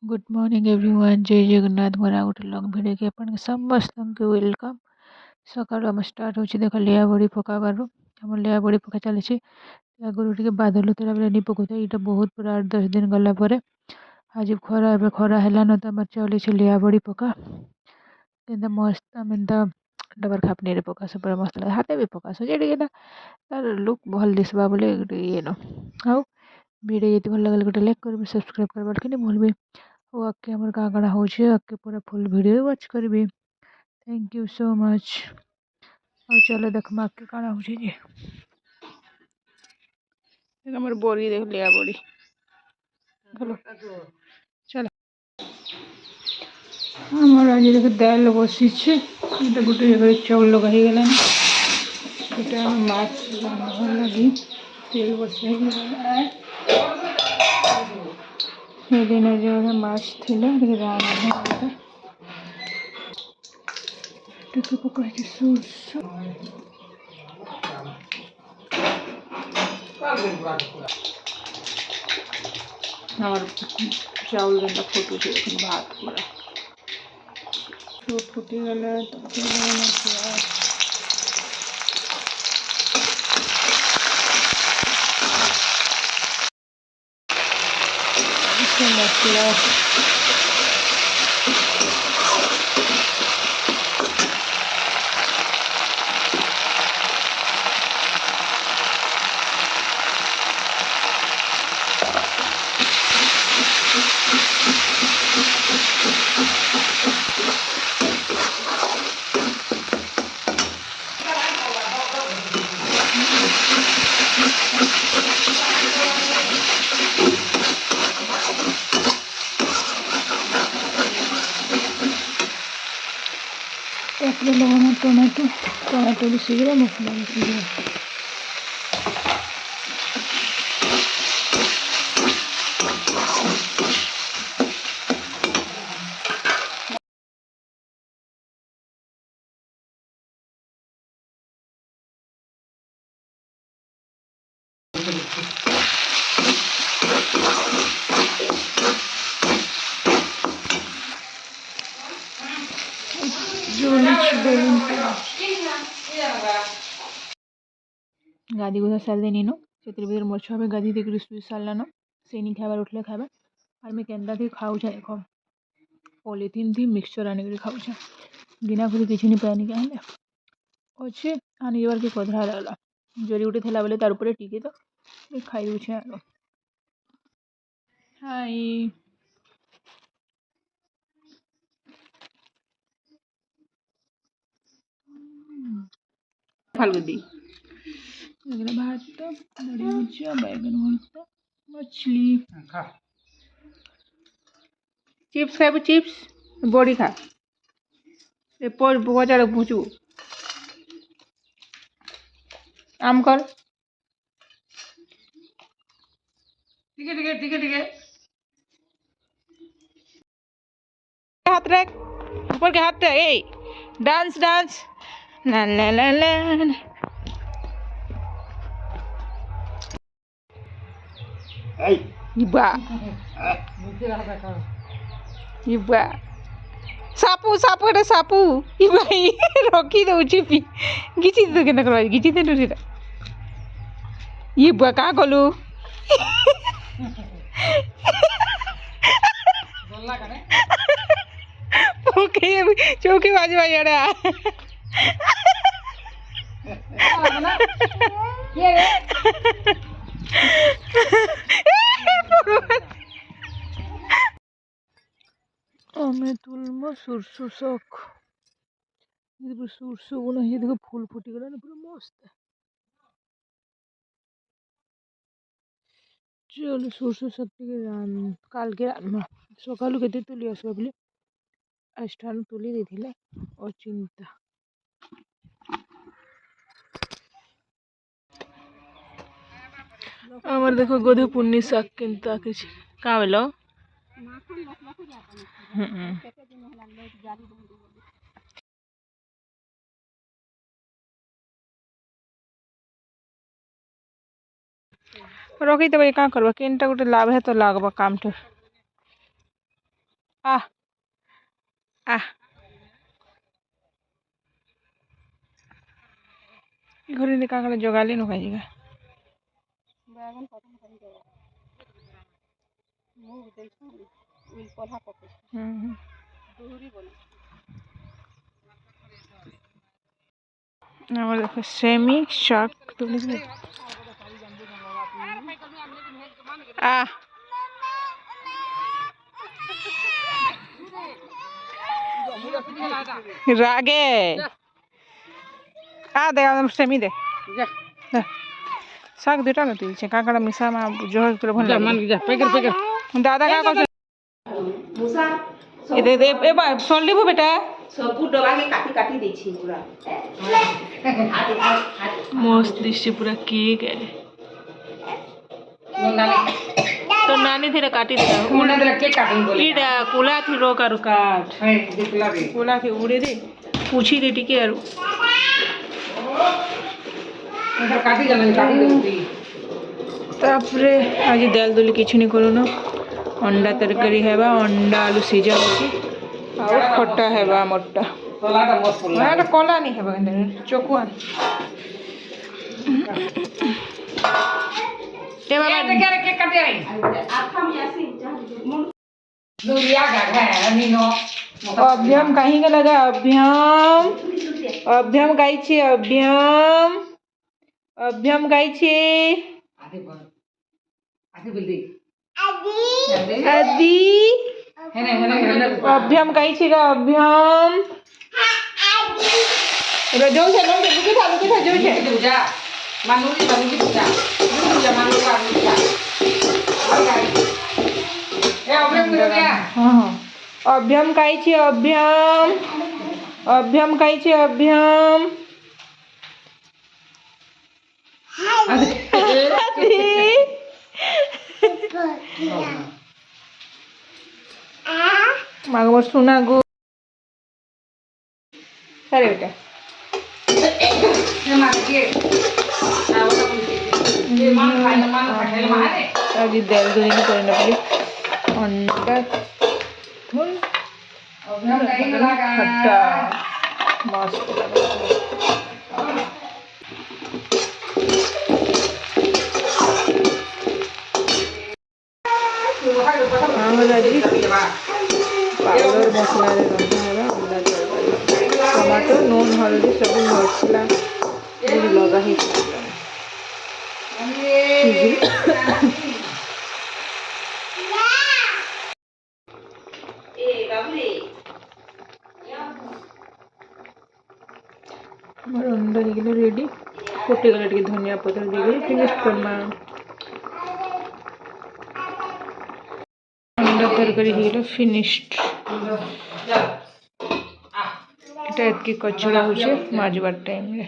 Good morning everyone जय जगन्नाथ मोर गोटे lung video के अपन समस्त को वेलकम। सकाल आम स्टार्ट हो देख लिया बड़ी पकाबार आम लिया बड़ी पका चली आगुरी टे बादल होता बेले नहीं पकता यहाँ बहुत पूरा 8-10 दिन गलापर आज खरा ए खरा है न तो आम चली लिया बड़ी पका एंता मस्त आम एंता डबर खापनी पकास पूरा मस्त लगे हाथे भी पकास तार लुक भल दिशा बोले ये न आउ वीडियो ये भल लगे गोटे लाइक कर सब्सक्राइब करवार के भूलि और आगे आम काँ काँ हो आगे पूरा फुल वीडियो वॉच करी। Thank you so much. और चलो देखमा आगे काଣା हो हमर बोरी देख लिया बोरी चलो चलो हमार आज देख दाल बसी गोटे जगह चाउल लगा ही गला गोटे माछ लगी तेल बसई दिन जो माछ थी रान टिके पकाई सोर्स हमार चाउल गंदा फोटो थे भात पूरा तो फुटी गला तो मसला लगाना टमाटो टमाटो भी सीख मसला भी सीख गादी गुधा साल देनी नो से भर मरछ हमें गादी देकर सुई सारलान से नहीं खाबार उठले खाबा और मैं केन्दा थी खाऊ देख पॉलीथिन थी मिक्सचर आनिक खाऊ बिना खुद किसी नहीं पानी क्या अच्छे आने जबार के कधरा रहा जरी गुटे थेला बेले तार ऊपर टिके तो खाई दूचे आलो हाय फालगुदी भात बड़ी भुजिया बैगन भरता मछली चिप्स खाबू चिप्स बड़ी खा बजार भुचू आम कर ठीक है ठीक है ठीक है ठीक है हाथ रख ऊपर के हाथ ए डांस डांस ला ला ला ला इबा इबा सापू सापू रे सापू इबा रखी दउची पी गिची दे केना करबा गिची दे रे इबा का गलु गोल्ला करे ओके चौकी बाजू आड़ा ये आमे तुलमो सुरसु शख सुरसु गुना ये देखो फूल फुटी गला ना पूरा मस्त चलो सुरसु शख काल के सकालू के तुली आसो बोले आज ठान तुली देथिले और चिंता आमर देखो गोधु पुन्नी शाक किंता किछ का बेलो रखी तो क्या करवा केनटा गोटे लाभ है तो लागबा काम आ आ घरे ने का जगाले न खाइएगा बैगन खत्म कर दे मुंह देखो उल पढ़ा पके दूरी बोले আমার দেখো সেমি শাক তুলে আহ রাগে দে সেমি দে শাক দুটা না তুলছে কাঁকড়া মিশা মা জোহর করে ভন দাদা কা করছে মুসা দে দে এবার সল্লি ভো বেটা সবু ডবাকে কাটি কাটি দেছি পুরা মস্ত দিচ্ছে পুরা কেক तो नानी थी काटी दिला उन्हें तो केक काटूं बोले इडा कुला थी रोका रुकाट है दिखला रे कुला थी उड़े दे पूछी दे टिके आरु तो काटी देती तापरे आज दाल दुली किछु नहीं करू ना अंडा तरकारी हेबा अंडा आलू सिजा होची और खट्टा हेबा मोटा तोला तो मस्त फुल ना कोला नहीं हेबा अंदर चोकुआ ए बाबा क्या रे केक काटे आई आथा में ऐसे दूरिया गा है नीनो अभ्यम कहीं का लगा अभ्यम गाई छे अभ्यम गाई छे आधे बोल दे आदि है ना अभ्यम गाई छे का अभ्यम रजो से लोग के था जो छे पूजा मानू की पूजा मानू का पूजा ए अभ्यम कर गया हां अभ्यम गाई छे अभ्यम गाई छे अभ्यम मागवर सुना गो सारे बेटा ये मार के आवता ये मान खाए मारे अभी दाल दूनी नहीं करना पड़े अंडा धुन अभ्यम नहीं लगा खट्टा मस्त लगा पाउडर मसला टमाटो नून हल्दी सब मसला लगा ही अंडा हो रेडी फुटीगला टे धनिया पत्र दी फिनिश करना अंडा तरकारी हो फिनिश्ड এটা এতকি কচড়া হচ্ছে মাজবার টাইম রে